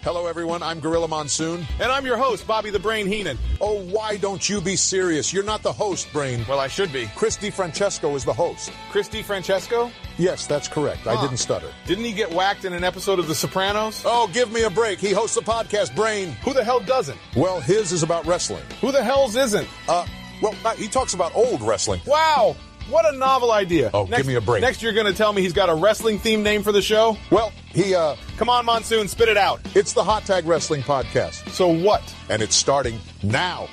Hello, everyone. I'm Gorilla Monsoon. And I'm your host, Bobby the Brain Heenan. Oh, why don't you be serious? You're not the host, Brain. Well, I should be. Chris DiFrancesco is the host. Chris DiFrancesco? Yes, that's correct. I didn't stutter. Didn't he get whacked in an episode of The Sopranos? Oh, give me a break. He hosts a podcast, Brain. Who the hell doesn't? Well, his is about wrestling. Who the hell's isn't? He talks about old wrestling. Wow! What a novel idea. Oh, give me a break. Next you're going to tell me he's got a wrestling-themed name for the show? Well, Come on, Monsoon, spit it out. it's the Hot Tag Wrestling Podcast. So what? And it's starting now.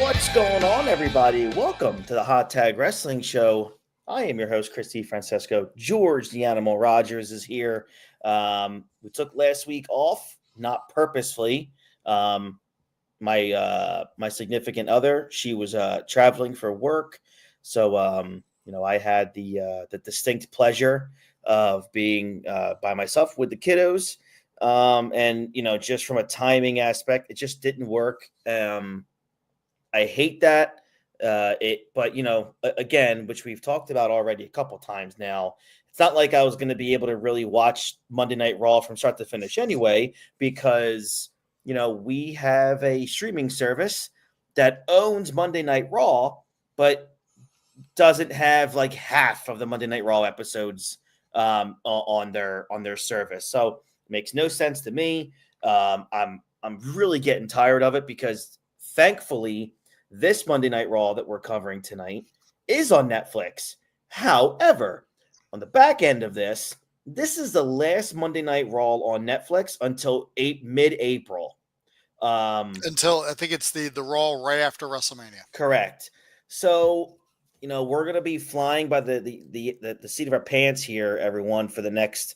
What's going on, everybody? Welcome to the Hot Tag Wrestling Show. I am your host, Chris DiFrancesco. George the Animal Rogers is here. We took last week off, not purposefully. My significant other, she was traveling for work. So, I had the distinct pleasure of being by myself with the kiddos. And, just from a timing aspect, it just didn't work. I hate that. But again, which we've talked about already a couple times now, it's not like I was going to be able to really watch Monday Night Raw from start to finish anyway, because, we have a streaming service that owns Monday Night Raw, but doesn't have like half of the Monday Night Raw episodes on their service. So it makes no sense to me. I'm really getting tired of it because thankfully this Monday Night Raw that we're covering tonight is on Netflix. However, on the back end of this is the last Monday Night Raw on Netflix until mid-April. Until I think it's the Raw right after WrestleMania. Correct. So, we're going to be flying by the seat of our pants here, everyone, for the next,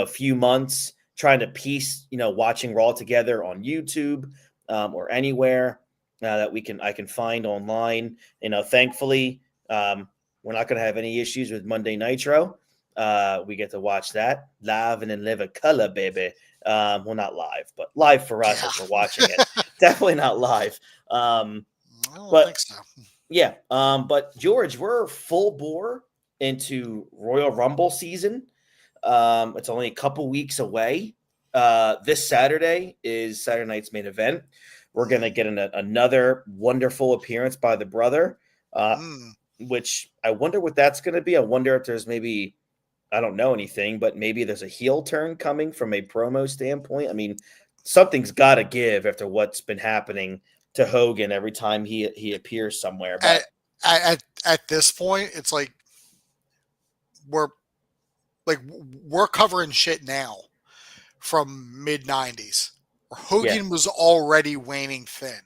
few months, trying to piece, watching Raw together on YouTube or anywhere that I can find online. Thankfully, we're not going to have any issues with Monday Nitro. We get to watch that live and in live color, baby. Well, not live, but live for us as we're watching it. Definitely not live. I don't think so. Yeah. But George, we're full bore into Royal Rumble season. It's only a couple weeks away. This Saturday is Saturday night's main event. We're going to get another wonderful appearance by the brother, which I wonder what that's going to be. I wonder if there's maybe, I don't know anything, but maybe there's a heel turn coming from a promo standpoint. I mean, something's got to give after what's been happening to Hogan every time he appears somewhere. But at this point, it's like we're covering shit now from mid-90s. Hogan was already waning thin.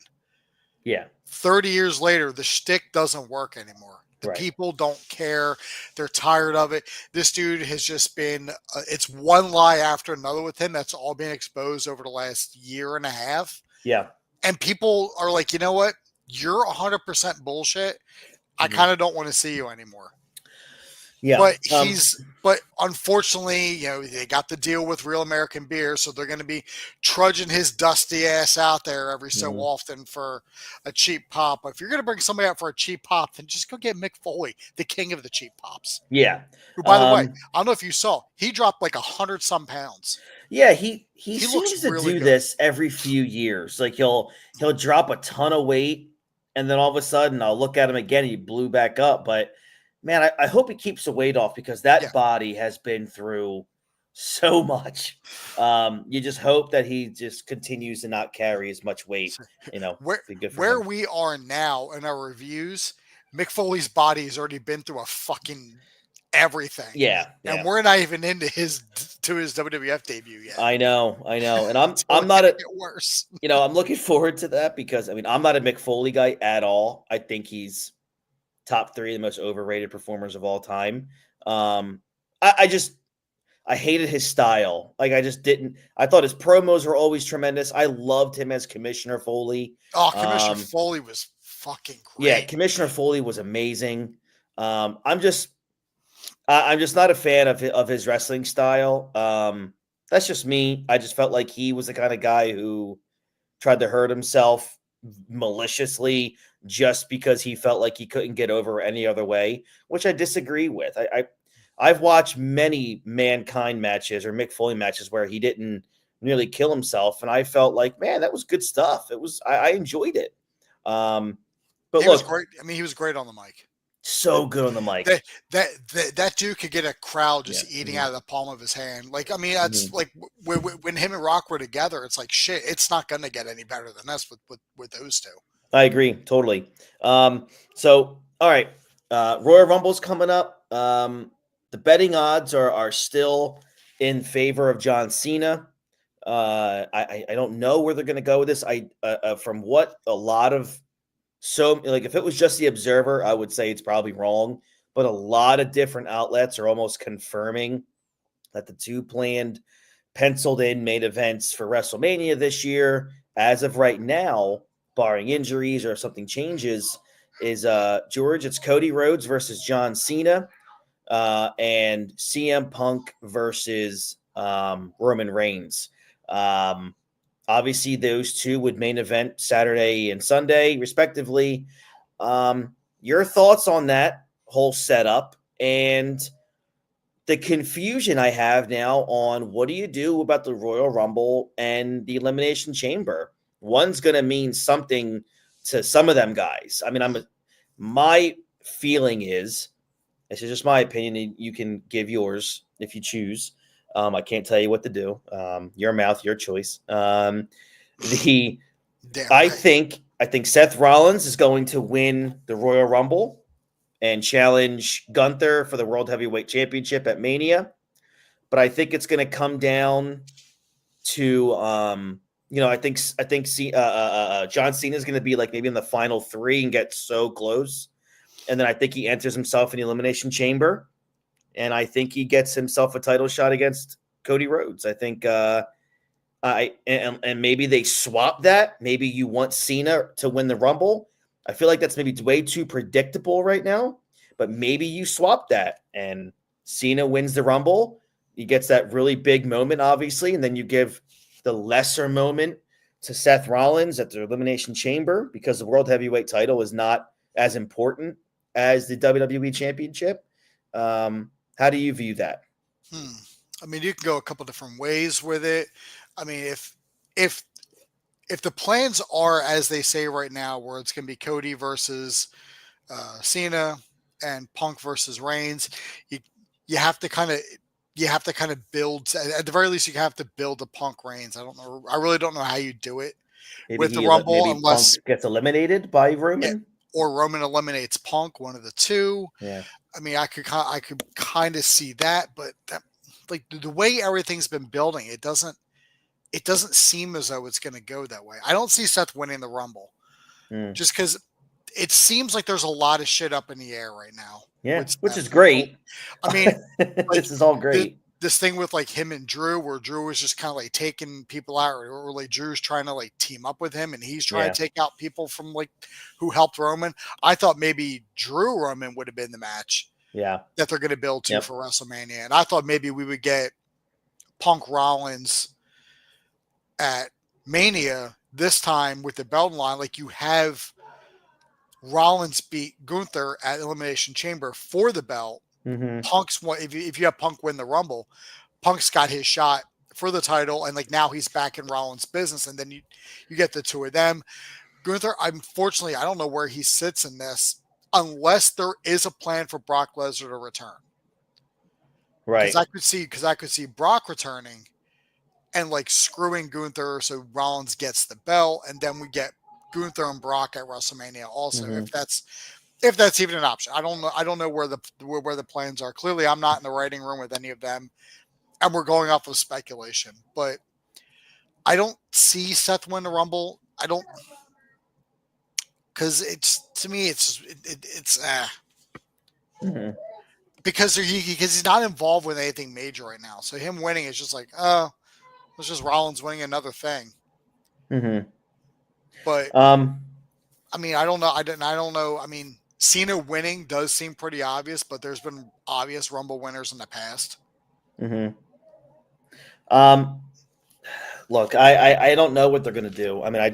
Yeah. 30 years later, the shtick doesn't work anymore. The people don't care. They're tired of it. This dude has just been, it's one lie after another with him. That's all been exposed over the last year and a half. Yeah. And people are like, you know what? You're 100% bullshit. I kind of don't want to see you anymore. Yeah. But but unfortunately, they got the deal with Real American Beer, so they're going to be trudging his dusty ass out there every so often for a cheap pop. If you're going to bring somebody out for a cheap pop, then just go get Mick Foley, the king of the cheap pops. Yeah. Who, by the way, I don't know if you saw, he dropped like 100-some pounds. Yeah, he seems to really do good. this every few years. Like he'll drop a ton of weight, and then all of a sudden I'll look at him again, he blew back up. But man, I hope he keeps the weight off because that body has been through so much. You just hope that he just continues to not carry as much weight. Where we are now in our reviews, Mick Foley's body has already been through a fucking everything. Yeah. And we're not even into his WWF debut yet. I know. And I'm not worse. I'm looking forward to that because I'm not a Mick Foley guy at all. I think he's top 3 of the most overrated performers of all time. I hated his style. Like I thought his promos were always tremendous. I loved him as Commissioner Foley. Oh, Commissioner Foley was fucking great. Yeah, Commissioner Foley was amazing. I'm just not a fan of his wrestling style. That's just me. I just felt like he was the kind of guy who tried to hurt himself maliciously just because he felt like he couldn't get over any other way, which I disagree with. I've watched many Mankind matches or Mick Foley matches where he didn't nearly kill himself. And I felt like, man, that was good stuff. I enjoyed it. But He was look, great. I mean, he was great on the mic. so good on the mic. That dude could get a crowd just eating out of the palm of his hand. Like, I mean, that's like when him and Rock were together, it's like shit. It's not going to get any better than this with those two. I agree totally. So all right, Royal Rumble's coming up. The betting odds are still in favor of John Cena. I don't know where they're going to go with this. From what a lot of like if it was just the Observer, I would say it's probably wrong. But a lot of different outlets are almost confirming that the two planned penciled in main events for WrestleMania this year, as of right now, barring injuries or if something changes, is George, it's Cody Rhodes versus John Cena, and CM Punk versus Roman Reigns. Obviously, those two would main event Saturday and Sunday, respectively. Your thoughts on that whole setup and the confusion I have now on what do you do about the Royal Rumble and the Elimination Chamber? One's going to mean something to some of them guys. I mean, my feeling is, this is just my opinion, and you can give yours if you choose. I can't tell you what to do. Your mouth, your choice. I think Seth Rollins is going to win the Royal Rumble and challenge Gunther for the World Heavyweight Championship at Mania. But I think it's going to come down to, I think John Cena is going to be like maybe in the final three and get so close. And then I think he enters himself in the Elimination Chamber. And I think he gets himself a title shot against Cody Rhodes. I think and maybe they swap that. Maybe you want Cena to win the Rumble. I feel like that's maybe way too predictable right now, but maybe you swap that and Cena wins the Rumble. He gets that really big moment, obviously, and then you give the lesser moment to Seth Rollins at the Elimination Chamber because the World Heavyweight title is not as important as the WWE Championship. How do you view that? I mean, you can go a couple different ways with it. I mean, if the plans are as they say right now, where it's going to be Cody versus Cena and Punk versus Reigns, you have to kind of build. At the very least, you have to build a Punk Reigns. I really don't know how you do it with the Rumble unless Punk gets eliminated by Roman, or Roman eliminates Punk. One of the two. Yeah. I mean, I could kind of see that, but like the way everything's been building, it doesn't seem as though it's going to go that way. I don't see Seth winning the Rumble just because it seems like there's a lot of shit up in the air right now. Yeah, which is great. I mean, this is all great. This thing with like him and Drew, where Drew was just kind of like taking people out, or like Drew's trying to like team up with him, and he's trying to take out people from like who helped Roman. I thought maybe Drew Roman would have been the match. Yeah, that they're going to build to for WrestleMania, and I thought maybe we would get Punk Rollins at Mania this time with the belt line, like you have Rollins beat Gunther at Elimination Chamber for the belt. Punk's one. If you have Punk win the Rumble, Punk's got his shot for the title, and like now he's back in Rollins' business, and then you get the two of them. Gunther, unfortunately, I don't know where he sits in this unless there is a plan for Brock Lesnar to return. Right. Because I could see Brock returning and like screwing Gunther so Rollins gets the belt, and then we get Gunther and Brock at WrestleMania also, if that's even an option. I don't know where the plans are. Clearly, I'm not in the writing room with any of them, and we're going off of speculation. But I don't see Seth win the Rumble. I don't, because to me it's because he's not involved with anything major right now. So him winning is just like, it's just Rollins winning another thing. But I mean, I don't know. I don't know. I mean, Cena winning does seem pretty obvious, but there's been obvious Rumble winners in the past. Look, I don't know what they're going to do. I mean,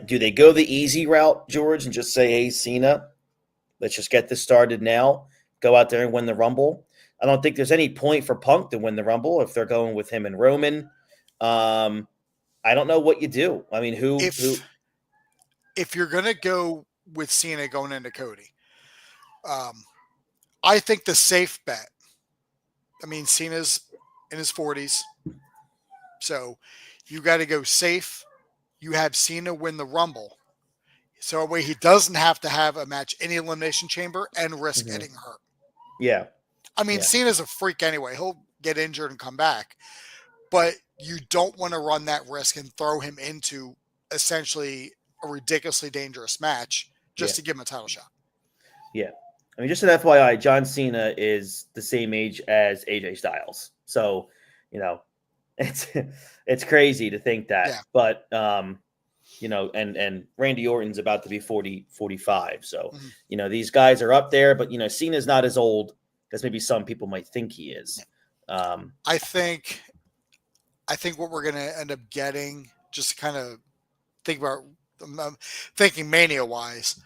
do they go the easy route, George, and just say, hey, Cena, let's just get this started now. Go out there and win the Rumble. I don't think there's any point for Punk to win the Rumble if they're going with him and Roman. I don't know what you do. I mean, who? If you're gonna go with Cena going into Cody, I think the safe bet. I mean, Cena's in his 40s, so you got to go safe. You have Cena win the Rumble, so that way he doesn't have to have a match in the Elimination Chamber and risk getting hurt. Yeah. I mean, Yeah. Cena's a freak anyway. He'll get injured and come back, but you don't want to run that risk and throw him into essentially a ridiculously dangerous match just to give him a title shot. Yeah. I mean, just an FYI, John Cena is the same age as AJ Styles. So, it's crazy to think that. Yeah. But, and Randy Orton's about to be 40, 45. So, these guys are up there. But, Cena's not as old as maybe some people might think he is. I think what we're going to end up getting, just to kind of think about thinking Mania-wise,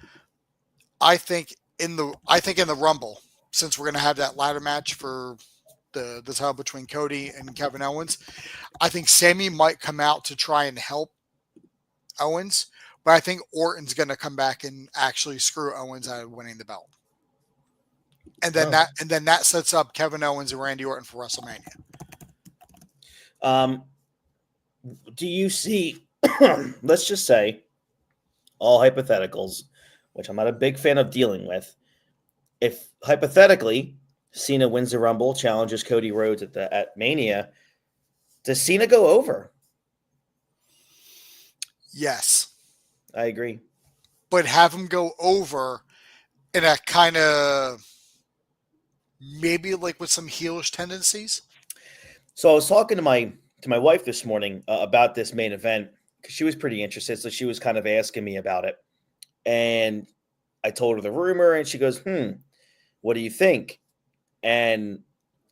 I think in the Rumble, since we're going to have that ladder match for the title between Cody and Kevin Owens, I think Sammy might come out to try and help Owens, but I think Orton's going to come back and actually screw Owens out of winning the belt. And then that sets up Kevin Owens and Randy Orton for WrestleMania. Do you see, let's just say, all hypotheticals, which I'm not a big fan of dealing with, if hypothetically Cena wins the Rumble, challenges Cody Rhodes at Mania, does Cena go over? Yes. I agree. But have him go over in a kind of maybe like with some heelish tendencies. So I was talking to my wife this morning about this main event because she was pretty interested. So she was kind of asking me about it. And I told her the rumor and she goes, what do you think? And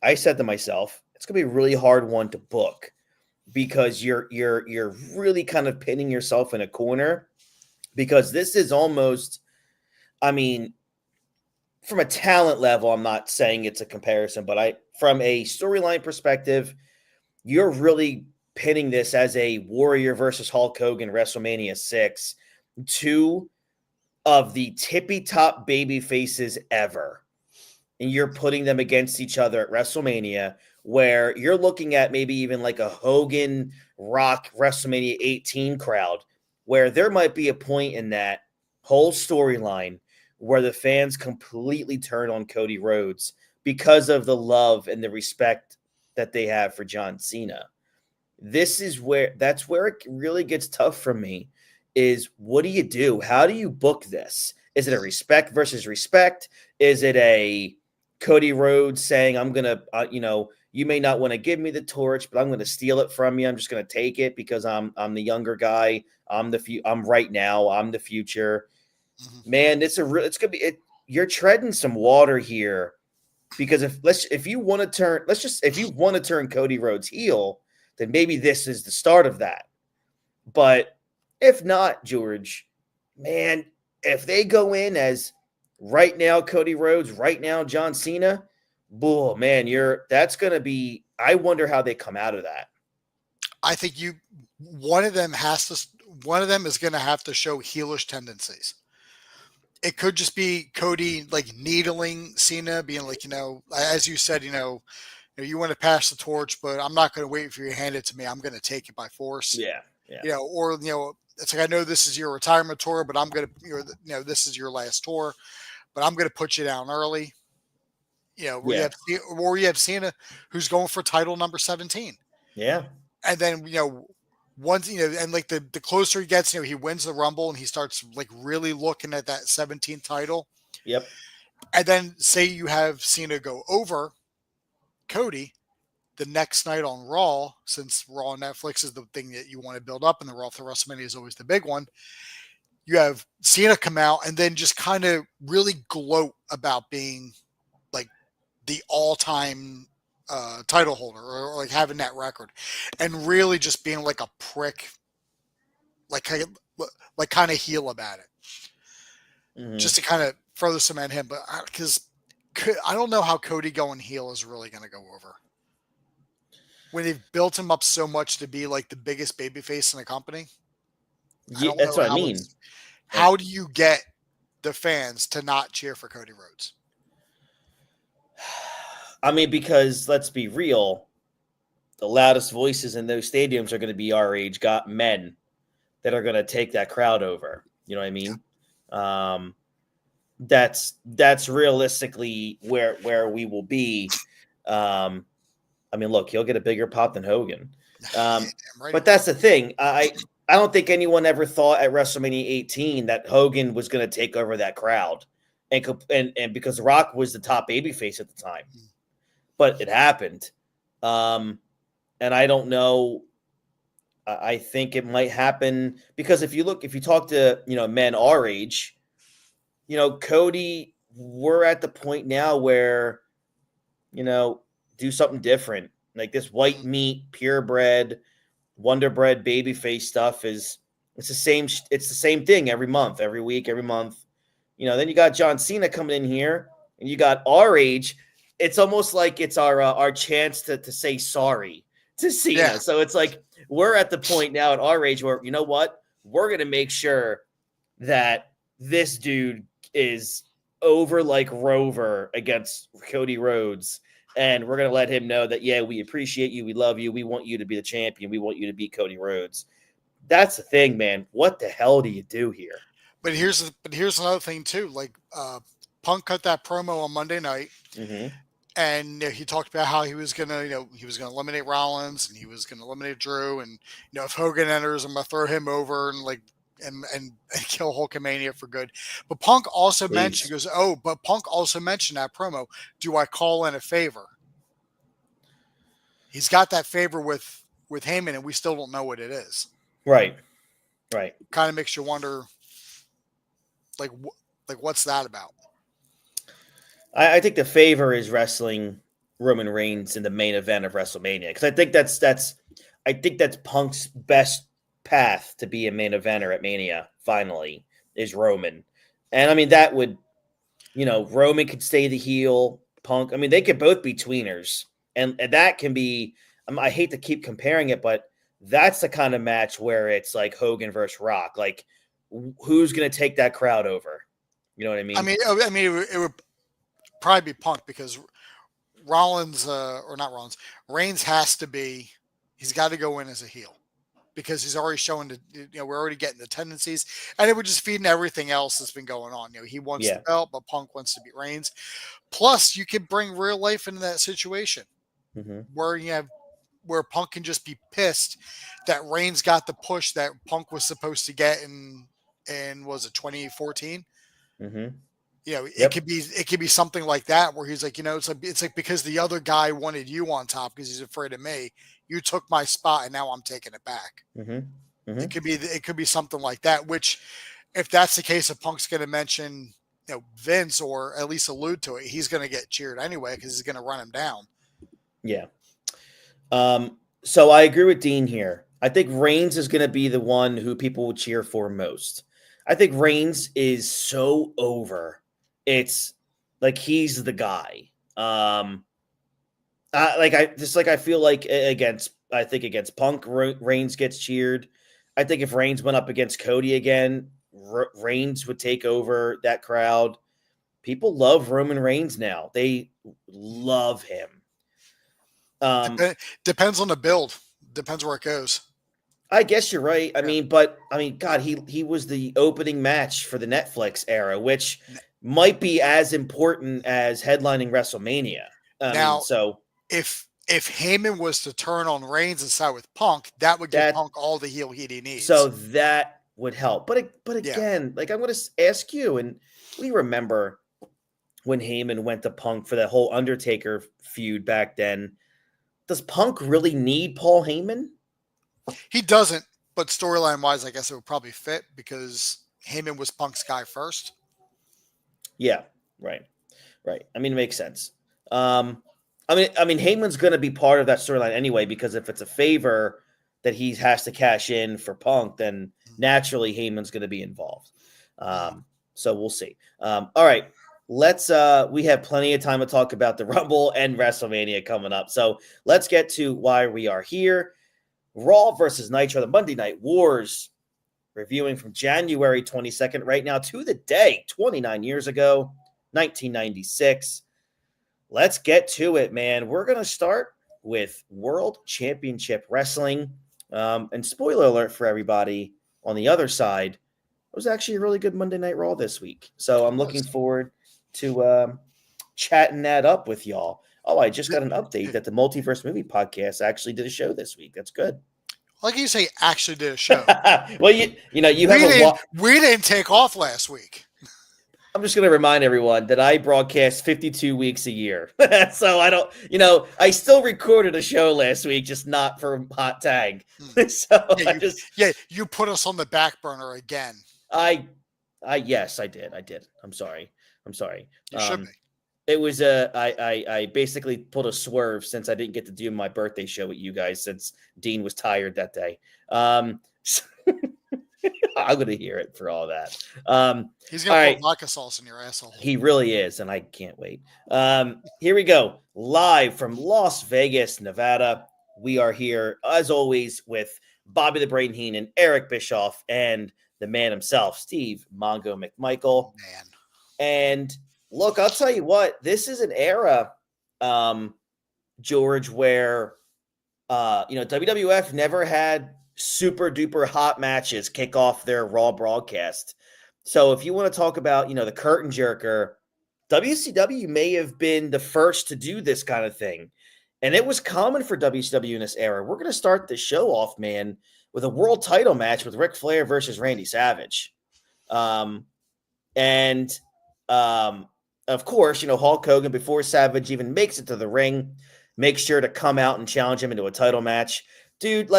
I said to myself, it's going to be a really hard one to book because you're really kind of pinning yourself in a corner because this is almost, I mean, from a talent level, I'm not saying it's a comparison, but from a storyline perspective, you're really pinning this as a Warrior versus Hulk Hogan WrestleMania 6, two of the tippy top baby faces ever. And you're putting them against each other at WrestleMania, where you're looking at maybe even like a Hogan Rock WrestleMania 18 crowd, where there might be a point in that whole storyline where the fans completely turn on Cody Rhodes because of the love and the respect that they have for John Cena. That's where it really gets tough for me is what do you do? How do you book this? Is it a respect versus respect? Is it a Cody Rhodes saying, I'm going to, you may not want to give me the torch, but I'm going to steal it from you. I'm just going to take it because I'm the younger guy. I'm right now. I'm the future. Man, it's going to be, you're treading some water here because if you want to turn Cody Rhodes heel, then maybe this is the start of that. But if not, George, man, if they go in as right now Cody Rhodes, right now John Cena, bull, man, that's going to be, I wonder how they come out of that. I think one of them is going to have to show heelish tendencies. It could just be Cody like needling Cena, being like, as you said, you want to pass the torch, but I'm not going to wait for you to hand it to me. I'm going to take it by force. Yeah. It's like, I know this is your retirement tour, but I'm going to, this is your last tour, but I'm going to put you down early. You have Cena who's going for title number 17. Yeah. And then, once, and like the closer he gets, he wins the Rumble and he starts like really looking at that 17th title. Yep. And then say you have Cena go over Cody the next night on Raw, since Raw on Netflix is the thing that you want to build up and the Raw for WrestleMania is always the big one. You have Cena come out and then just kind of really gloat about being like the all-time title holder or like having that record and really just being like a prick, like kind of heel about it, just to kind of further cement him. But because I don't know how Cody going heel is really going to go over. when they've built him up so much to be like the biggest babyface in the company. I Yeah, don't that's know what I mean. how do you get the fans to not cheer for Cody Rhodes? I mean, because let's be real, the loudest voices in those stadiums are going to be our age got men that are going to take that crowd over. You know what I mean? That's realistically where we will be. I mean, look, he'll get a bigger pop than Hogan. Damn right But that's the thing. I don't think anyone ever thought at WrestleMania 18 that Hogan was going to take over that crowd, and because Rock was the top babyface at the time, but it happened. And I don't know. I think it might happen because if you talk to men our age, Cody, we're at the point now where do something different. Like this white meat, purebred, Wonder Bread babyface stuff it's the same thing every month, every week, every month. Then you got John Cena coming in here, and you got our age. It's almost like it's our chance to say sorry to Cena. Yeah. So it's like we're at the point now at our age where we're gonna make sure that this dude is over like Rover against Cody Rhodes. And we're going to let him know that, yeah, we appreciate you. We love you. We want you to be the champion. We want you to beat Cody Rhodes. That's the thing, man. What the hell do you do here? But here's another thing too. Like Punk cut that promo on Monday night, and he talked about how he was gonna eliminate Rollins and he was gonna eliminate Drew, and if Hogan enters, I'm gonna throw him over and kill Hulkamania for good. But Punk also mentioned, Punk also mentioned that promo, do I call in a favor? He's got that favor with Heyman, and we still don't know what it is. Right. Kind of makes you wonder, like what's that about? I think the favor is wrestling Roman Reigns in the main event of WrestleMania, because I think that's Punk's best path to be a main eventer at Mania. Finally, is Roman, and I mean that would, Roman could stay the heel. Punk, I mean, they could both be tweeners, and that can be. I hate to keep comparing it, but that's the kind of match where it's like Hogan versus Rock. Like, who's going to take that crowd over? You know what I mean? I mean, it would probably be Punk, because Rollins, or not Rollins, Reigns has to be. He's got to go in as a heel, because he's already showing we're already getting the tendencies, and it would just feed into everything else that's been going on. He wants the belt, but Punk wants to beat Reigns. Plus, you can bring real life into that situation where Punk can just be pissed that Reigns got the push that Punk was supposed to get in was it 2014? It could be something like that, where he's like, it's like because the other guy wanted you on top because he's afraid of me. You took my spot, and now I'm taking it back. It could be something like that. Which, if that's the case, if Punk's going to mention Vince, or at least allude to it, he's going to get cheered anyway because he's going to run him down. Yeah. So I agree with Dean here. I think Reigns is going to be the one who people will cheer for most. I think Reigns is so over. It's like he's the guy. I feel like against Punk, Reigns gets cheered. I think if Reigns went up against Cody again, Reigns would take over that crowd. People love Roman Reigns now. They love him. Depends on the build. Depends where it goes. I guess you're right. I mean, God, he was the opening match for the Netflix era, which might be as important as headlining WrestleMania. If Heyman was to turn on Reigns and side with Punk, that would give Punk all the heel heat he needs. So that would help. But again, I'm going to ask you, and we remember when Heyman went to Punk for that whole Undertaker feud back then. Does Punk really need Paul Heyman? He doesn't, but storyline-wise, I guess it would probably fit because Heyman was Punk's guy first. Yeah, right. I mean, it makes sense. I mean, Heyman's going to be part of that storyline anyway, because if it's a favor that he has to cash in for Punk, then naturally Heyman's going to be involved. So we'll see. All right, we have plenty of time to talk about the Rumble and WrestleMania coming up. So let's get to why we are here. Raw versus Nitro, the Monday Night Wars, reviewing from January 22nd, right now to the day, 29 years ago, 1996. Let's get to it, man. We're going to start with World Championship Wrestling. And spoiler alert for everybody on the other side, it was actually a really good Monday Night Raw this week. So I'm looking forward to chatting that up with y'all. Oh, I just got an update that the Multiverse Movie Podcast actually did a show this week. That's good. Like you say, actually did a show. Well, you have we didn't take off last week. I'm just going to remind everyone that I broadcast 52 weeks a year. So I don't, I still recorded a show last week, just not for Hot Tag. So you put us on the back burner again. Yes, I did. I'm sorry. You should be. It was I basically pulled a swerve since I didn't get to do my birthday show with you guys since Dean was tired that day. I'm going to hear it for all that. He's going to put vodka sauce in your asshole. He really is, and I can't wait. Here we go. Live from Las Vegas, Nevada. We are here, as always, with Bobby the Brain Heenan, Eric Bischoff, and the man himself, Steve Mongo McMichael. Man. And look, I'll tell you what, this is an era, George, where, WWF never had super duper hot matches kick off their Raw broadcast. So if you want to talk about, the curtain jerker, WCW may have been the first to do this kind of thing. And it was common for WCW in this era. We're going to start the show off, man, with a world title match with Ric Flair versus Randy Savage. Of course, Hulk Hogan, before Savage even makes it to the ring, makes sure to come out and challenge him into a title match. Dude,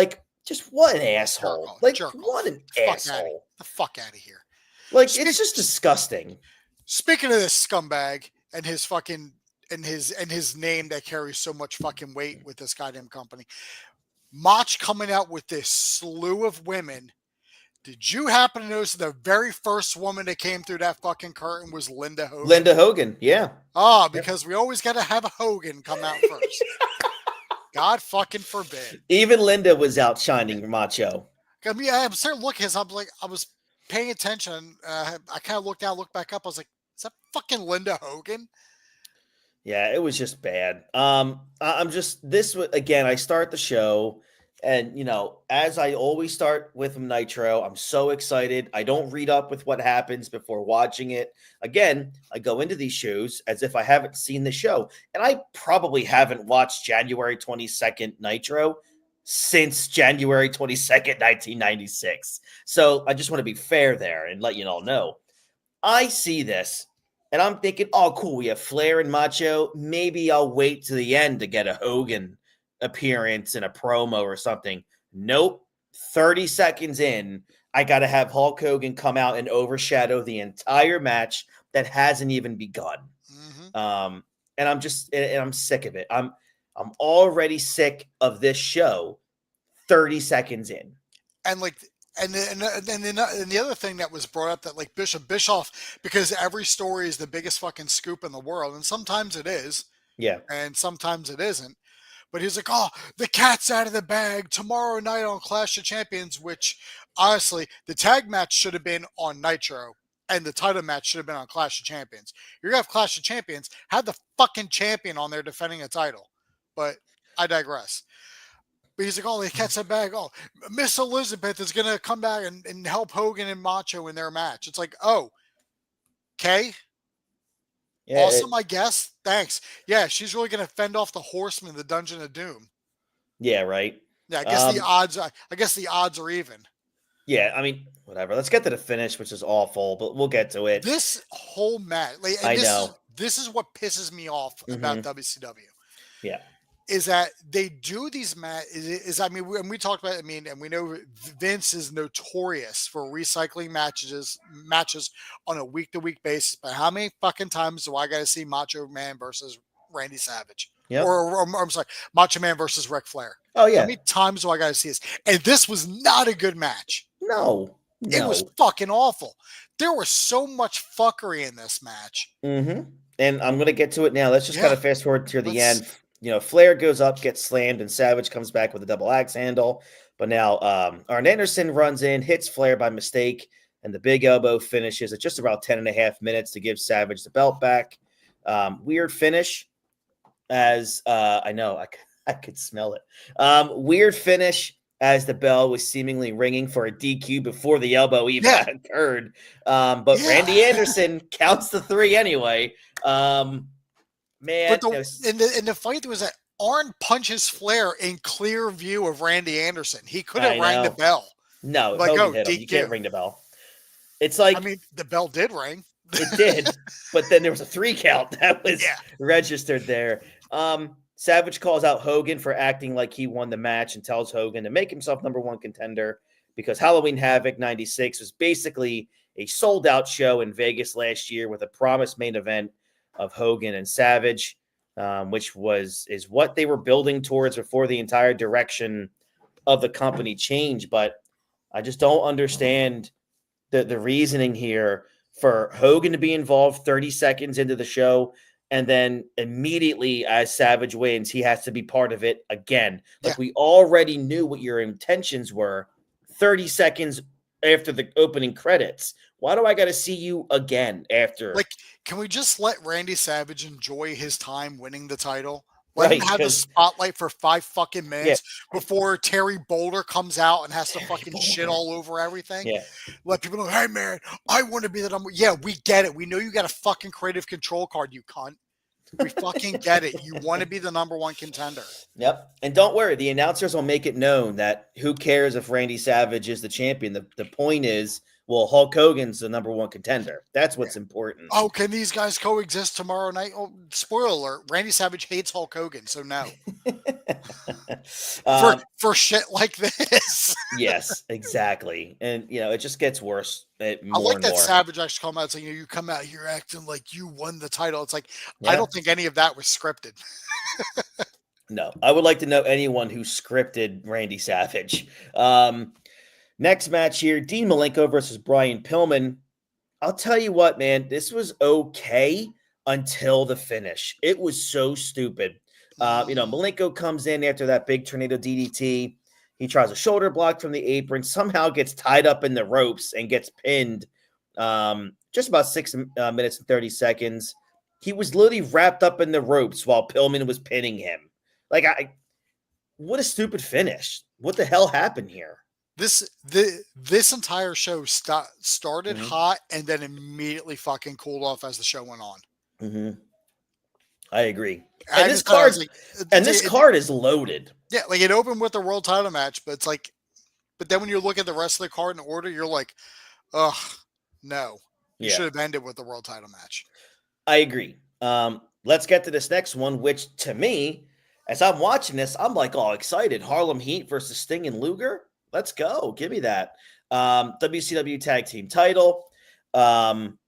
just what an asshole. What an asshole. The fuck out of here. It's just disgusting. Speaking of this scumbag and his fucking and his name that carries so much fucking weight with this goddamn company, Mach coming out with this slew of women. Did you happen to notice the very first woman that came through that fucking curtain was Linda Hogan? Linda Hogan, yeah. Because we always got to have a Hogan come out first. God fucking forbid. Even Linda was outshining Macho. I mean, I'm starting to look at his. I was paying attention. I kind of looked down, looked back up. I was like, is that fucking Linda Hogan? Yeah, it was just bad. I start the show, and as I always start with Nitro, I'm so excited. I don't read up with what happens before watching it. Again, I go into these shows as if I haven't seen the show, and I probably haven't watched January 22nd Nitro since January 22nd, 1996. So I just want to be fair there and let you all know. I see this, and I'm thinking, oh, cool, we have Flair and Macho. Maybe I'll wait to the end to get a Hogan appearance in a promo or something. Nope. 30 seconds in, I got to have Hulk Hogan come out and overshadow the entire match that hasn't even begun. Mm-hmm. And I'm sick of it. I'm already sick of this show 30 seconds in. And the other thing that was brought up that Bischoff, because every story is the biggest fucking scoop in the world. And sometimes it is. Yeah. And sometimes it isn't. But he's like, oh, the cat's out of the bag tomorrow night on Clash of Champions, which honestly, the tag match should have been on Nitro and the title match should have been on Clash of Champions. You're going to have Clash of Champions, have the fucking champion on there defending a title. But I digress. But he's like, oh, the cat's out of the bag. Oh, Miss Elizabeth is going to come back and help Hogan and Macho in their match. It's like, oh, okay. Yeah, awesome, I guess. Thanks. Yeah, she's really going to fend off the Horsemen in the Dungeon of Doom. Yeah, right. Yeah, I guess the odds. I guess the odds are even. Yeah, I mean, whatever. Let's get to the finish, which is awful, but we'll get to it. This whole match, this is what pisses me off about WCW. Yeah, is that they do these matches. I mean, we talked about. I mean, and we know Vince is notorious for recycling matches on a week-to-week basis. But how many fucking times do I got to see Macho Man versus Randy Savage? Yep. Or I'm sorry, Macho Man versus Ric Flair. Oh yeah. How many times do I got to see this? And this was not a good match. No, It was No. fucking awful. There was so much fuckery in this match. Mm-hmm. And I'm going to get to it now. Let's just kind Yeah. of fast forward to the Let's- end. Flair goes up, gets slammed, and Savage comes back with a double axe handle. But now Arn Anderson runs in, hits Flair by mistake, and the big elbow finishes at just about 10 and a half minutes to give Savage the belt back. Weird finish, as I know I could smell it. Weird finish as the bell was seemingly ringing for a DQ before the elbow even occurred. But Randy Anderson counts the 3 anyway. Man, but in the fight, there was that Arn punches Flair in clear view of Randy Anderson. He could have rang the bell. No, like, Hogan hit him. You can't ring the bell. It's like, I mean, the bell did ring. It did, but then there was a 3 count that was registered there. Savage calls out Hogan for acting like he won the match and tells Hogan to make himself number 1 contender because Halloween Havoc 96 was basically a sold-out show in Vegas last year with a promised main event of Hogan and Savage, which is what they were building towards before the entire direction of the company changed. But I just don't understand the reasoning here for Hogan to be involved 30 seconds into the show, and then immediately as Savage wins, he has to be part of it again. Like we already knew what your intentions were 30 seconds after the opening credits. Why do I got to see you again after? Like, can we just let Randy Savage enjoy his time winning the title? Let him have the spotlight for 5 fucking minutes before Terry Boulder comes out and has to fucking shit all over everything. Yeah. Let people know, hey, man, I want to be the number. Yeah, we get it. We know you got a fucking creative control card, you cunt. We fucking get it. You want to be the number 1 contender. Yep. And don't worry, the announcers will make it known that who cares if Randy Savage is the champion. The point is, well, Hulk Hogan's the number 1 contender. That's what's important. Oh, can these guys coexist tomorrow night? Oh, spoiler alert, Randy Savage hates Hulk Hogan, so no. For shit like this. Yes, exactly. And, it just gets worse. I like that Savage actually come out saying, you come out here acting like you won the title. It's like, I don't think any of that was scripted. No, I would like to know anyone who scripted Randy Savage. Next match here, Dean Malenko versus Brian Pillman. I'll tell you what, man, this was okay until the finish. It was so stupid. Malenko comes in after that big tornado DDT. He tries a shoulder block from the apron, somehow gets tied up in the ropes and gets pinned just about 6 minutes and 30 seconds. He was literally wrapped up in the ropes while Pillman was pinning him. What a stupid finish. What the hell happened here? This entire show started hot and then immediately fucking cooled off as the show went on. Mm-hmm. I agree. And this card is loaded. Yeah, like it opened with the world title match, but it's like, but then when you look at the rest of the card in order, you're like, ugh, no. You should have ended with the world title match. I agree. Let's get to this next one, which to me, as I'm watching this, I'm like all excited. Harlem Heat versus Sting and Luger. Let's go. Give me that. WCW Tag Team title. Man,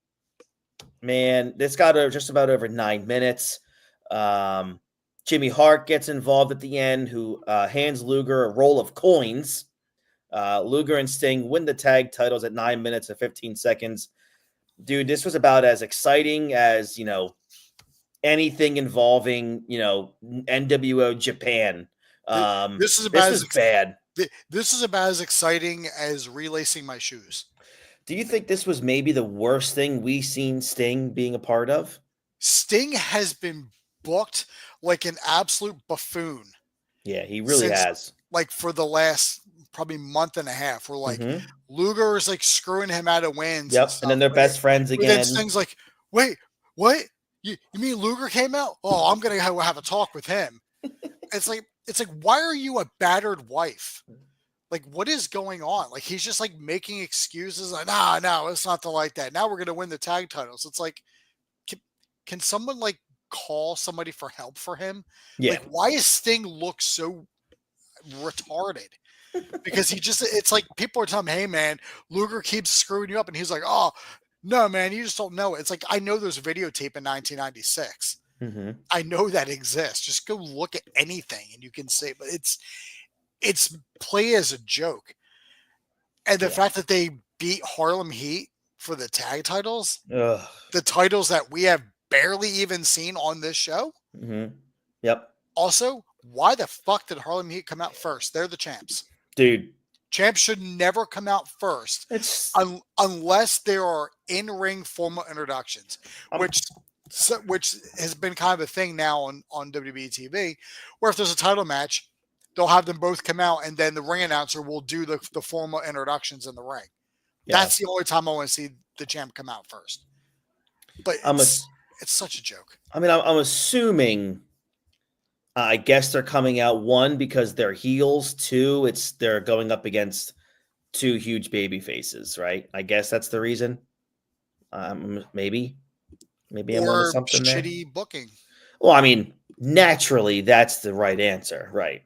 this got just about over 9 minutes. Jimmy Hart gets involved at the end, who hands Luger a roll of coins. Luger and Sting win the tag titles at 9 minutes and 15 seconds. Dude, this was about as exciting as, anything involving, NWO Japan. This is bad. This is about as exciting as relacing my shoes. Do you think this was maybe the worst thing we've seen Sting being a part of? Sting has been booked like an absolute buffoon. Yeah, he really has. Like for the last probably month and a half, we're like Luger is like screwing him out of wins. Yep, and then they're best friends again. And then Sting's like, wait, what? You mean Luger came out? Oh, I'm gonna have a talk with him. It's like, why are you a battered wife? Like, what is going on? Like, he's just like making excuses. Like, no, it's not like that. Now we're gonna win the tag titles. It's like, can someone like call somebody for help for him? Yeah. Like, why is Sting look so retarded? Because it's like people are telling him, hey man, Luger keeps screwing you up, and he's like, oh no, man, you just don't know it. It's like, I know there's videotape in 1996. I know that exists. Just go look at anything and you can say, but it's play as a joke. And the fact that they beat Harlem Heat for the tag titles, Ugh. the titles that we have barely even seen on this show. Mm-hmm. Yep. Also, why the fuck did Harlem Heat come out first? They're the champs. Dude, Champs should never come out first it's unless there are in-ring formal introductions, which has been kind of a thing now on WWE TV, where if there's a title match, they'll have them both come out, and then the ring announcer will do the formal introductions in the ring. yeah. That's the only time I want to see the champ come out first. But it's such a joke. I'm assuming. I guess they're coming out, one, because they're heels. Two, they're going up against two huge baby faces, right? I guess that's the reason. Maybe I'm onto something there. Shitty booking. Well, I mean, naturally, that's the right answer, right?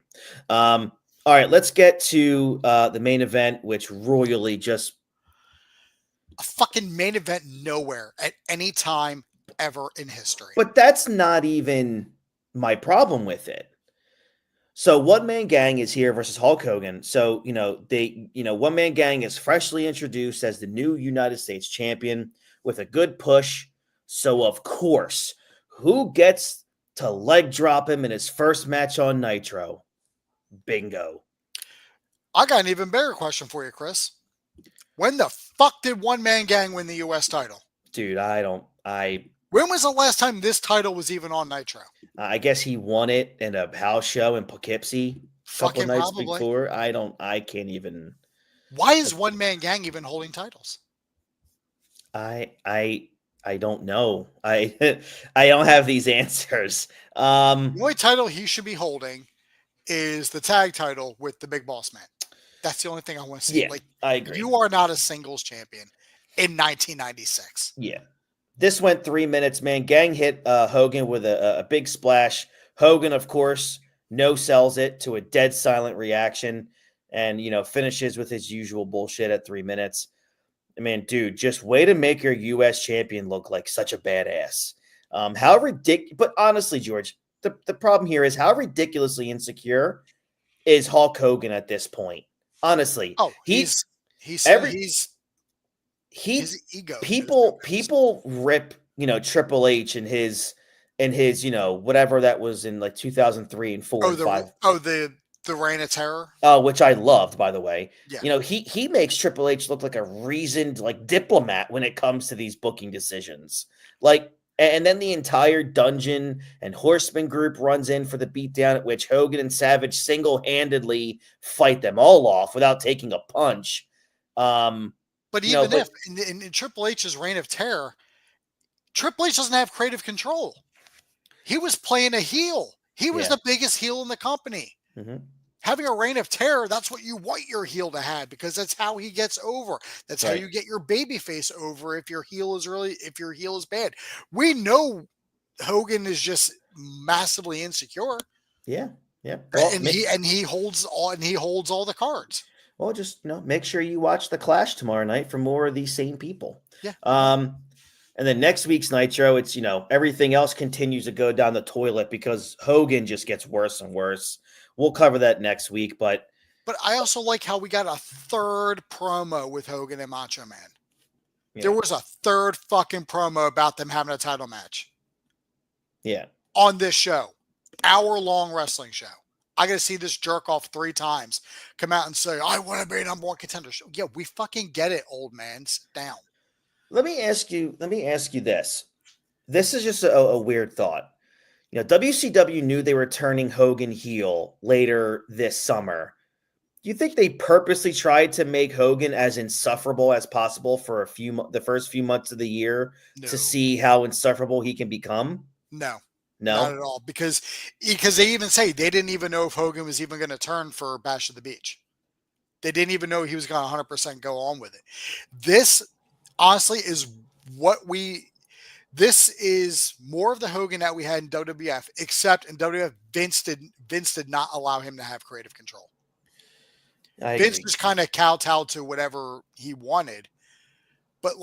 All right, let's get to the main event, which royally just a fucking main event nowhere at any time ever in history. But that's not even my problem with it. So One Man Gang is here versus Hulk Hogan. So, One Man Gang is freshly introduced as the new United States champion with a good push. So, of course, who gets to leg drop him in his first match on Nitro? Bingo. I got an even bigger question for you, Chris. When the fuck did One Man Gang win the U.S. title? Dude, when was the last time this title was even on Nitro? I guess he won it in a house show in Poughkeepsie a couple nights probably. before. I can't even. Why is One Man Gang even holding titles? I don't know. I don't have these answers. The only title he should be holding is the tag title with the Big Boss Man. That's the only thing I want to see. Yeah, I agree. You are not a singles champion in 1996. Yeah. This went 3 minutes, man. Gang hit Hogan with a big splash. Hogan, of course, no-sells it to a dead silent reaction and, finishes with his usual bullshit at 3 minutes. I mean, dude, just way to make your U.S. champion look like such a badass. How ridiculous. But honestly, George, the problem here is how ridiculously insecure is Hulk Hogan at this point. Honestly. Oh, his ego. People rip, Triple H and his whatever that was in like 2003 and 4 and 5. The Reign of Terror. Which I loved, by the way. Yeah. He makes Triple H look like a reasoned diplomat when it comes to these booking decisions. And then the entire Dungeon and Horseman group runs in for the beatdown, at which Hogan and Savage single-handedly fight them all off without taking a punch. But even if in Triple H's Reign of Terror, Triple H doesn't have creative control. He was playing a heel. He was the biggest heel in the company. Mm-hmm. Having a Reign of Terror, that's what you want your heel to have, because that's how he gets over. That's how you get your baby face over if your heel is bad. We know Hogan is just massively insecure. Yeah. Yeah. Well, and he holds all the cards. Well, just make sure you watch The Clash tomorrow night for more of these same people. Yeah. And then next week's Nitro, it's everything else continues to go down the toilet because Hogan just gets worse and worse. We'll cover that next week, but I also like how we got a third promo with Hogan and Macho Man. Yeah. There was a third fucking promo about them having a title match. Yeah. On this show, hour-long wrestling show. I got to see this jerk off 3 times come out and say, I want to be number one contender. Yeah, we fucking get it, old man. Sit down. Let me ask you this. This is just a weird thought. WCW knew they were turning Hogan heel later this summer. Do you think they purposely tried to make Hogan as insufferable as possible for the first few months of the year to see how insufferable he can become? No. No, not at all. Because they even say they didn't even know if Hogan was even going to turn for Bash at the Beach. They didn't even know he was going to 100% go on with it. This, honestly, is this is more of the Hogan that we had in WWF, except in WWF, Vince did not allow him to have creative control. Vince just kind of kowtowed to whatever he wanted. But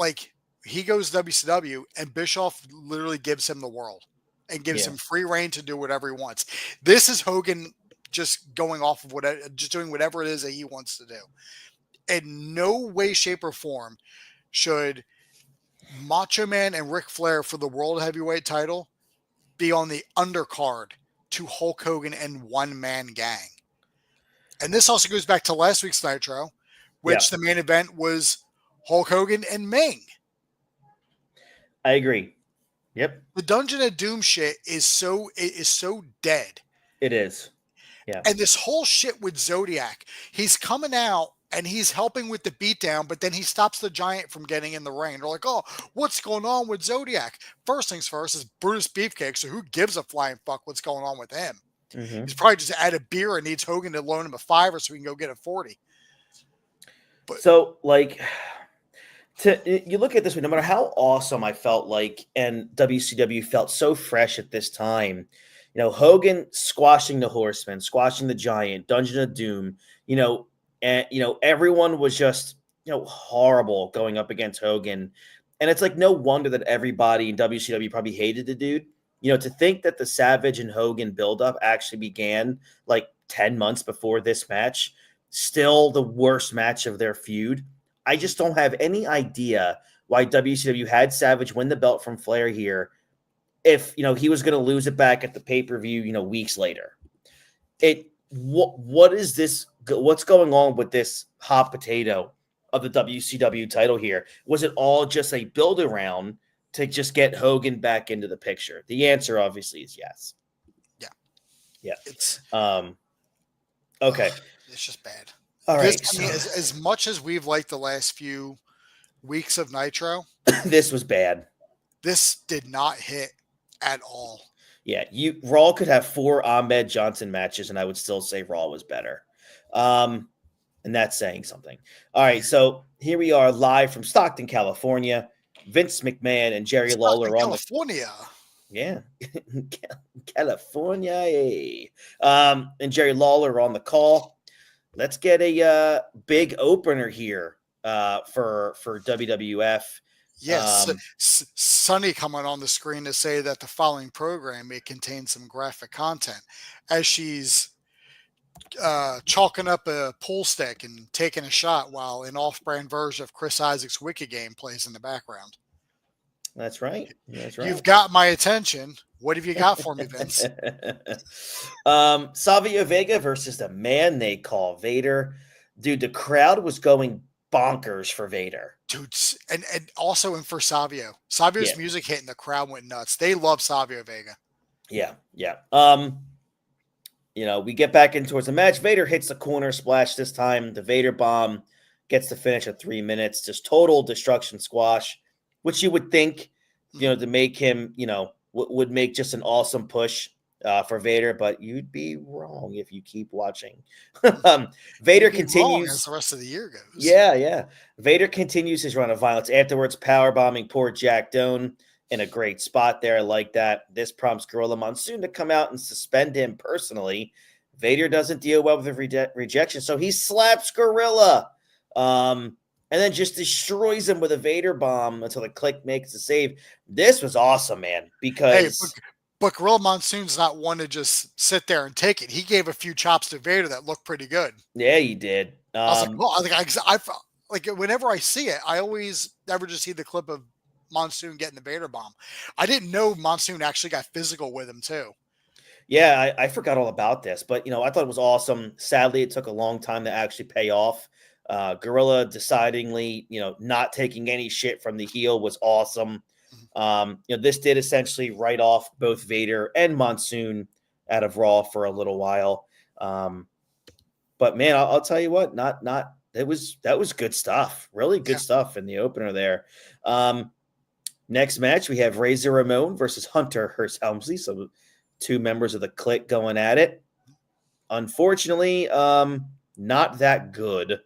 he goes to WCW and Bischoff literally gives him the world and gives him free reign to do whatever he wants. This is Hogan just going off of just doing whatever it is that he wants to do. in no way, shape, or form should Macho Man and Ric Flair for the World Heavyweight title be on the undercard to Hulk Hogan and One Man Gang. And this also goes back to last week's Nitro, which the main event was Hulk Hogan and Ming. I agree. Yep. The Dungeon of Doom shit is so dead. It is. Yeah. And this whole shit with Zodiac, he's coming out and he's helping with the beatdown, but then he stops the Giant from getting in the ring. They're like, oh, what's going on with Zodiac? First things first is Brutus Beefcake, so who gives a flying fuck what's going on with him? Mm-hmm. He's probably just out of beer and needs Hogan to loan him a $5 so he can go get a 40. But, so, like, you look at this way, no matter how awesome I felt like, and WCW felt so fresh at this time, you know, Hogan squashing the Horseman, squashing the Giant, Dungeon of Doom, and everyone was just, horrible going up against Hogan. And it's like no wonder that everybody in WCW probably hated the dude. To think that the Savage and Hogan buildup actually began like 10 months before this match, still the worst match of their feud. I just don't have any idea why WCW had Savage win the belt from Flair here if, he was going to lose it back at the pay-per-view, weeks later. What is this? What's going on with this hot potato of the WCW title here? Was it all just a build around to just get Hogan back into the picture? The answer obviously is yes. Yeah. It's okay. It's just bad. All right. As much as we've liked the last few weeks of Nitro, this was bad. This did not hit at all. Yeah, Raw could have 4 Ahmed Johnson matches, and I would still say Raw was better. And that's saying something. All right, so here we are live from Stockton, California. Vince McMahon and Jerry Lawler on California. California. And Jerry Lawler on the call. Let's get a big opener here for WWF. Yes, Sunny coming on the screen to say that the following program may contain some graphic content as she's chalking up a pool stick and taking a shot while an off-brand version of Chris Isaac's Wicked Game plays in the background. That's right. You've got my attention. What have you got for me, Vince? Savio Vega versus the man they call Vader. Dude, the crowd was going bonkers for Vader. Dude, and also for Savio. Savio's music hit and the crowd went nuts. They love Savio Vega. Yeah. We get back in towards the match. Vader hits the corner splash this time. The Vader bomb gets the finish at 3 minutes. Just total destruction squash, which you would think, to make him, would make just an awesome push for Vader, but you'd be wrong if you keep watching. Vader continues as the rest of the year goes. Yeah. Vader continues his run of violence. Afterwards, power bombing poor Jack Doan in a great spot there. I like that. This prompts Gorilla Monsoon to come out and suspend him personally. Vader doesn't deal well with rejection, so he slaps Gorilla. And then just destroys him with a Vader bomb until the Click makes the save. This was awesome, man, because... But Gorilla Monsoon's not one to just sit there and take it. He gave a few chops to Vader that looked pretty good. Yeah, he did. I was like, whenever I see it, I always never just see the clip of Monsoon getting the Vader bomb. I didn't know Monsoon actually got physical with him too. Yeah, I forgot all about this, but I thought it was awesome. Sadly, it took a long time to actually pay off. Gorilla decidingly, not taking any shit from the heel was awesome. This did essentially write off both Vader and Monsoon out of Raw for a little while. But man, I'll tell you what, that was good stuff. Really good stuff in the opener there. Next match, we have Razor Ramon versus Hunter Hearst Helmsley. So 2 members of the Clique going at it. Unfortunately, not that good.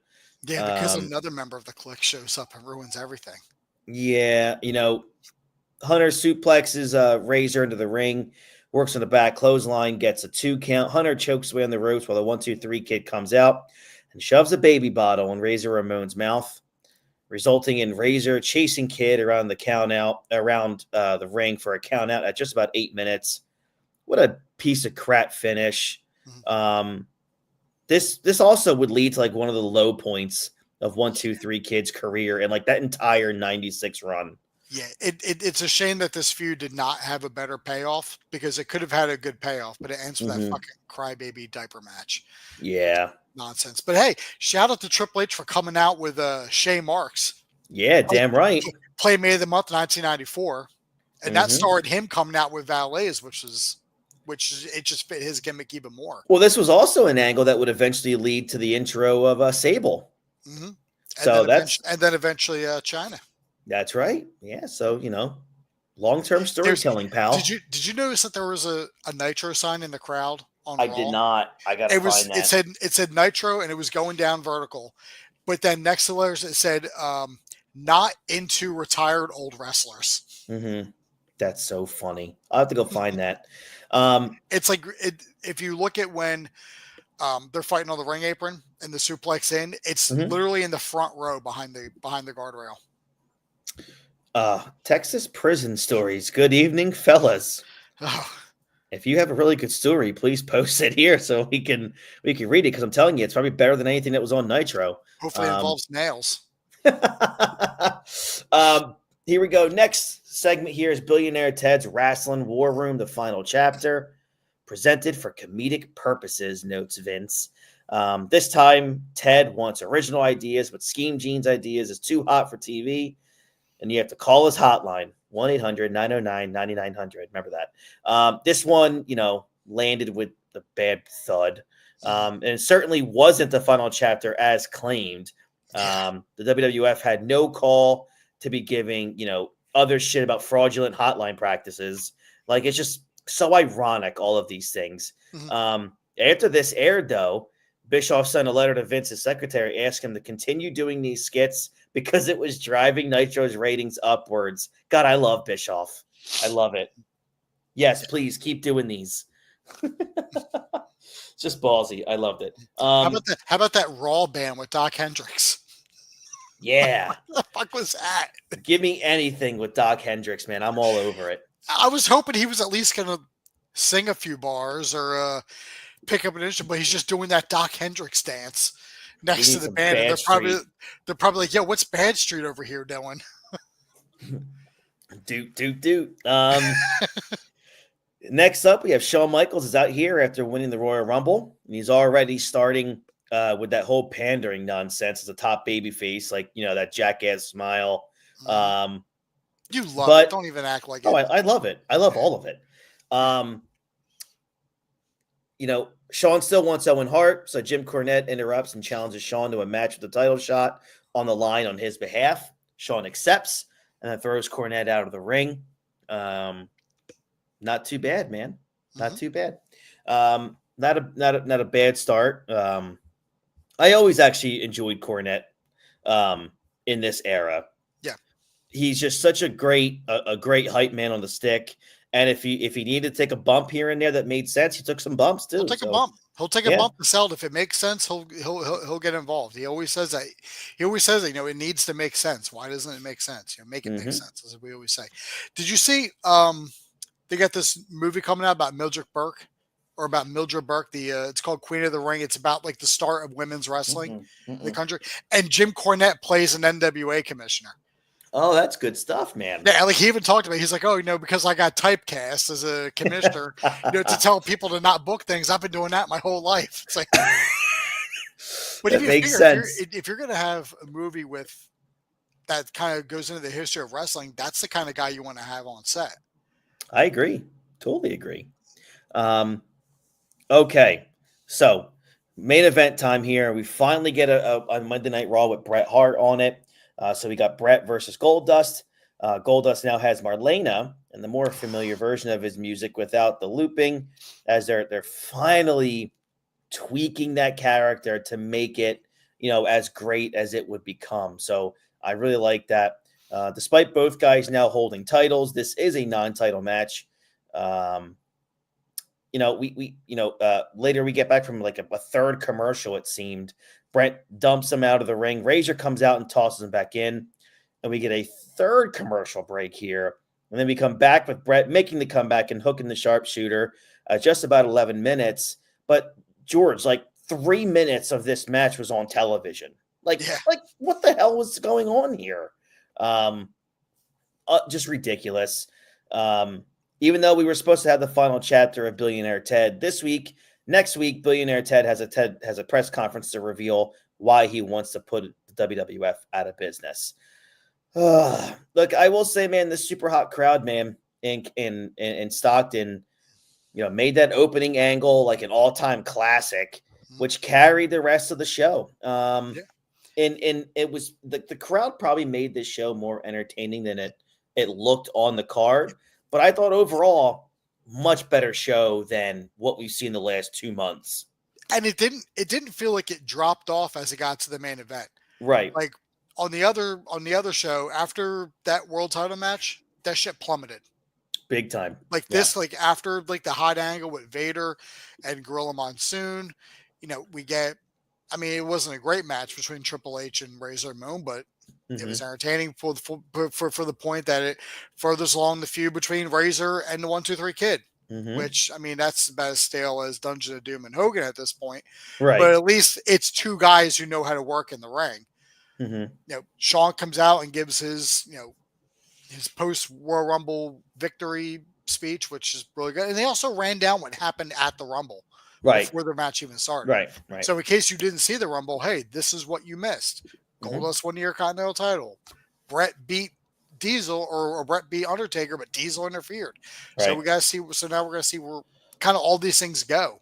Yeah, because another member of the Clique shows up and ruins everything. Yeah, Hunter suplexes Razor into the ring, works on the back clothesline, gets a 2 count. Hunter chokes away on the ropes while the 1-2-3 kid comes out and shoves a baby bottle in Razor Ramon's mouth, resulting in Razor chasing Kid around the the ring for a count out at just about 8 minutes. What a piece of crap finish. This also would lead to like one of the low points of 1, 2, 3 Kid's career and like that entire 96 run. Yeah, it's a shame that this feud did not have a better payoff because it could have had a good payoff, but it ends with that fucking crybaby diaper match. Yeah. Nonsense. But hey, shout out to Triple H for coming out with Shay Marks. Yeah, damn right. Play May of the Month 1994. And that started him coming out with valets, which it just fit his gimmick even more. Well, this was also an angle that would eventually lead to the intro of Sable. Mm-hmm. So then eventually China. That's right. Yeah. So, long-term storytelling, pal. Did you notice that there was a Nitro sign in the crowd on I Raw? did not. I got to find that. It said Nitro and it was going down vertical. But then next to the letters it said not into retired old wrestlers. Mm-hmm. That's so funny. I'll have to go find that. It's like if you look at when they're fighting on the ring apron and the suplex in, it's literally in the front row behind the guardrail. Texas prison stories. Good evening, fellas. Oh. If you have a really good story, please post it here so we can read it, because I'm telling you, it's probably better than anything that was on Nitro. Hopefully it involves nails. Here we go. Next segment here is Billionaire Ted's Wrestling War Room, the final chapter, presented for comedic purposes, notes Vince. This time, Ted wants original ideas, but Scheme Gene's ideas is too hot for TV, and you have to call his hotline, 1-800-909-9900. Remember that. This one, landed with the bad thud, and it certainly wasn't the final chapter as claimed. The WWF had no call to be giving, other shit about fraudulent hotline practices. Like, it's just so ironic, all of these things. After this aired, though, Bischoff sent a letter to Vince's secretary asking him to continue doing these skits because it was driving Nitro's ratings upwards. God, I love Bischoff. I love it. Yes, please keep doing these. Just ballsy. I loved it. How about that Raw band with Doc Hendricks? Yeah. What the fuck was that? Give me anything with Doc Hendricks, man. I'm all over it. I was hoping he was at least going to sing a few bars or pick up an instrument, but he's just doing that Doc Hendricks dance next to the band. And they're probably like, yo, what's Bad Street over here doing? Doot. Next up, we have Shawn Michaels is out here after winning the Royal Rumble. And he's already starting with that whole pandering nonsense as a top babyface, like, that jackass smile. You love it. Don't even act like it. Oh, I love it. I love all of it. Shawn still wants Owen Hart, so Jim Cornette interrupts and challenges Shawn to a match with a title shot on the line on his behalf. Shawn accepts and then throws Cornette out of the ring. Not too bad, man. Not too bad. Not a bad start. I always actually enjoyed Cornette in this era. Yeah, he's just such a great hype man on the stick. And if he needed to take a bump here and there that made sense, he took some bumps too. He'll take a bump. He'll take a bump to sell it. If it makes sense, he'll get involved. He always says that. It needs to make sense. Why doesn't it make sense? Make it make sense, as we always say. Did you see? They got this movie coming out about Mildred Burke. It's called Queen of the Ring. It's about like the start of women's wrestling in the country. And Jim Cornette plays an NWA commissioner. Oh, that's good stuff, man. Yeah, like he even talked about it. He's like, because I got typecast as a commissioner, to tell people to not book things. I've been doing that my whole life. It's like, but that makes sense. If you're going to have a movie with that kind of goes into the history of wrestling, that's the kind of guy you want to have on set. I agree. Totally agree. Okay. So main event time here. We finally get a Monday Night Raw with Bret Hart on it. So we got Bret versus Goldust. Goldust now has Marlena and the more familiar version of his music without the looping, as they're finally tweaking that character to make it, as great as it would become. So I really like that. Despite both guys now holding titles, this is a non-title match. Later we get back from like a third commercial, it seemed. Bret dumps him out of the ring. Razor comes out and tosses him back in. And we get a third commercial break here. And then we come back with Bret making the comeback and hooking the sharpshooter just about 11 minutes. But, George, like 3 minutes of this match was on television. Like, Yeah. like what the hell was going on here? Just ridiculous. Even though we were supposed to have the final chapter of Billionaire Ted this week, next week, Billionaire Ted has a press conference to reveal why he wants to put the WWF out of business. Look, I will say, man, the super hot crowd, man, in Stockton, made that opening angle like an all-time classic, which carried the rest of the show. And it was the crowd probably made this show more entertaining than it looked on the card. But I thought overall, much better show than what we've seen the last 2 months. And it didn't feel like it dropped off as it got to the main event. Right. Like on the other show, after that world title match, that shit plummeted. Big time. Like this, like after like the hot angle with Vader and Gorilla Monsoon, we get. I mean, it wasn't a great match between Triple H and Razor Ramon, but it was entertaining for the point that it furthers along the feud between Razor and the 1-2-3 Kid. Which, I mean, that's about as stale as Dungeon of Doom and Hogan at this point. Right. But at least it's two guys who know how to work in the ring. Shawn comes out and gives his post Royal Rumble victory speech, which is really good. And they also ran down what happened at the Rumble. Right. Before the match even started. Right. So in case you didn't see the Rumble, hey, this is what you missed. Goldust won the Intercontinental title. Brett beat Diesel or Brett beat Undertaker, but Diesel interfered. Right. So we got to see. So now we're going to see where kind of all these things go.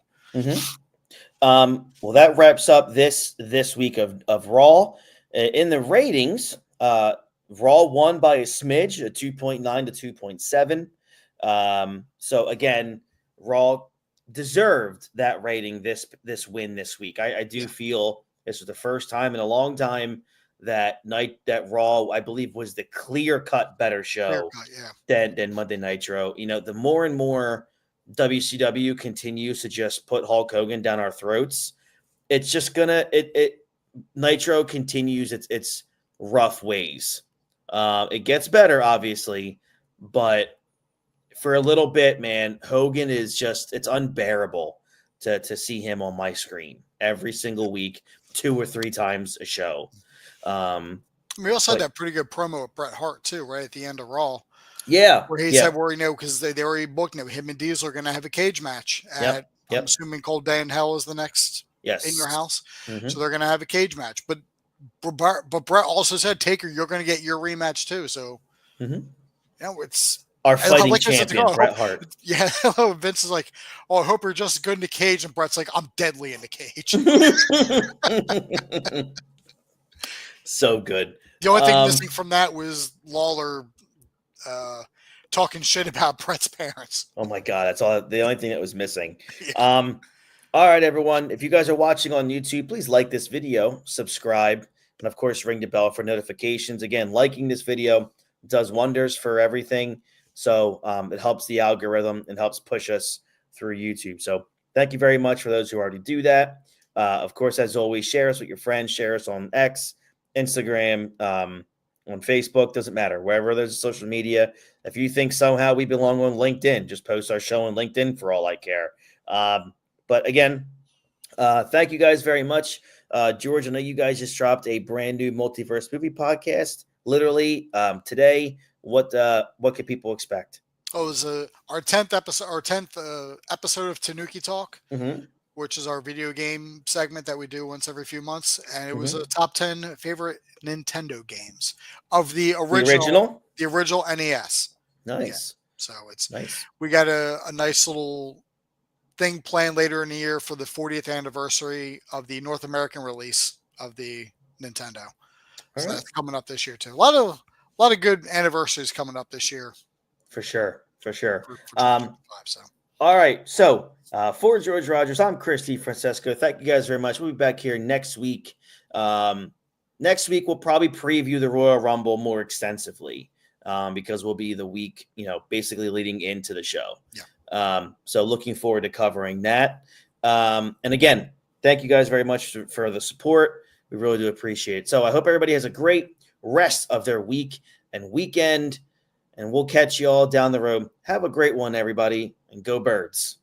Well, that wraps up this week of Raw. In the ratings, Raw won by a smidge, a 2.9 to 2.7. So again, Raw deserved that rating this win this week. I do feel this was the first time in a long time that Raw, I believe, was the clear-cut better show than Monday Nitro. The more and more WCW continues to just put Hulk Hogan down our throats, it's just gonna Nitro continues its rough ways. It gets better, obviously, but for a little bit, man, Hogan is just, it's unbearable to see him on my screen every single week, 2 or 3 times a show. We also had that pretty good promo with Bret Hart too, right at the end of Raw. Yeah. Where he said, because they already booked him and Diesel are going to have a cage match at, I'm assuming Cold Day in Hell is the next in your house. So they're going to have a cage match. But Bret also said, Taker, you're going to get your rematch too. So, it's our fighting champion, Bret Hart. Yeah. Vince is like, I hope you're just good in the cage. And Bret's like, I'm deadly in the cage. So good. The only thing missing from that was Lawler talking shit about Bret's parents. Oh my God. That's the only thing that was missing. All right, everyone. If you guys are watching on YouTube, please like this video, subscribe, and of course, ring the bell for notifications. Again, liking this video does wonders for everything. So it helps the algorithm and helps push us through YouTube. So thank you very much for those who already do that. Of course, as always, share us with your friends, share us on X, Instagram, on Facebook, doesn't matter. Wherever there's social media. If you think somehow we belong on LinkedIn, just post our show on LinkedIn for all I care. But again, thank you guys very much. George, I know you guys just dropped a brand new multiverse movie podcast literally today. What can people expect? Oh, it was our 10th episode of Tanuki Talk, which is our video game segment that we do once every few months. And it was a top 10 favorite Nintendo games of the original NES. Nice. Yeah. So it's nice. We got a nice little thing planned later in the year for the 40th anniversary of the North American release of the Nintendo. So that's coming up this year too. A lot of good anniversaries coming up this year. For sure. For 2025, so. All right. So for George Rogers, I'm Christy Francesco. Thank you guys very much. We'll be back here next week. Next week, we'll probably preview the Royal Rumble more extensively because we'll be the week, basically leading into the show. Yeah. So looking forward to covering that. And again, thank you guys very much for the support. We really do appreciate it. So I hope everybody has a great rest of their week and weekend, and we'll catch you all down the road. Have a great one, everybody, and go Birds.